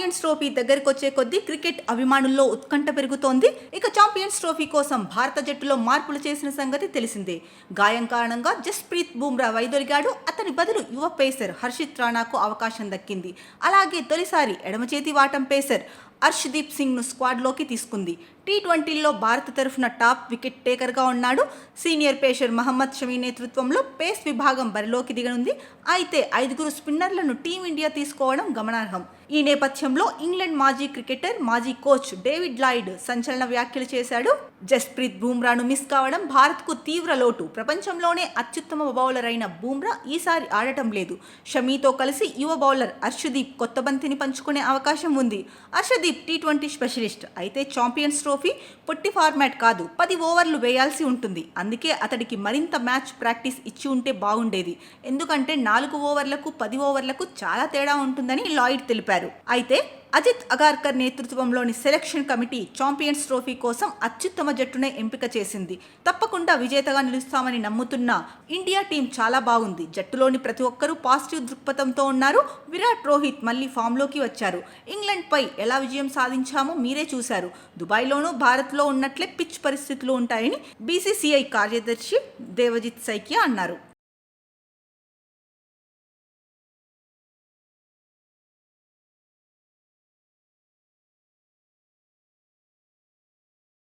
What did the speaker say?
Champions trophy దగ్గరకొచ్చే కొద్దీ cricket అభిమానుల్లో ఉత్కంఠ పెరుగుతోంది. ఇక చాంపియన్స్ ట్రోఫీ కోసం భారత జట్టులో మార్పులు చేసిన సంగతి తెలిసిందే. గాయం కారణంగా జస్ప్రీత్ బుమ్రా వైదొలిగాడు. అతని బదులు యువ పేసర్ హర్షిత్ రాణాకు అవకాశం దక్కింది. అలాగే తొలిసారి ఎడమచేతి వాటం పేసర్ అర్షదీప్ సింగ్ను స్క్వాడ్లోకి తీసుకుంది. టీ20లో భారత తరఫున టాప్ వికెట్ టేకర్గా ఉన్నాడు. సీనియర్ పేసర్ మహమ్మద్ షమి నేతృత్వంలో పేస్ విభాగం బరిలోకి దిగనుంది. అయితే 5 స్పిన్నర్లను టీమిండియా తీసుకోవడం గమనార్హం. ఈ నేపథ్యంలో ఇంగ్లాండ్ మాజీ క్రికెటర్, మాజీ కోచ్ డేవిడ్ లాయిడ్ సంచలన వ్యాఖ్యలు చేశాడు. జస్ప్రీత్ బుమ్రాను మిస్ కావడం భారత్కు తీవ్ర లోటు. ప్రపంచంలోనే అత్యుత్తమ బౌలర్ అయిన బుమ్రా ఈసారి ఆడటం లేదు. షమీతో కలిసి యువ బౌలర్ అర్షదీప్ కొత్త బంతిని పంచుకునే అవకాశం ఉంది. Arshdeep T20 specialist. అయితే చాంపియన్స్ ట్రోఫీ పొట్టి ఫార్మాట్ కాదు, 10 ఓవర్లు వేయాల్సి ఉంటుంది. అందుకే అతడికి మరింత మ్యాచ్ ప్రాక్టీస్ ఇచ్చి ఉంటే బాగుండేది. ఎందుకంటే 4 ఓవర్లకు 10 ఓవర్లకు చాలా తేడా ఉంటుందని లాయిడ్ తెలిపారు. అయితే అజిత్ అగార్కర్ నేతృత్వంలోని సెలక్షన్ కమిటీ చాంపియన్స్ ట్రోఫీ కోసం అత్యుత్తమ జట్టునే ఎంపిక చేసింది. తప్పకుండా విజేతగా నిలుస్తామని నమ్ముతున్న ఇండియా టీం చాలా బాగుంది. జట్టులోని ప్రతి ఒక్కరూ పాజిటివ్ దృక్పథంతో ఉన్నారు. విరాట్, రోహిత్ మళ్లీ ఫామ్లోకి వచ్చారు. ఇంగ్లాండ్పై ఎలా విజయం సాధించామో మీరే చూశారు. దుబాయ్లోనూ భారత్లో ఉన్నట్లే పిచ్ పరిస్థితులు ఉంటాయని బీసీసీఐ కార్యదర్శి దేవజిత్ సైకియా అన్నారు.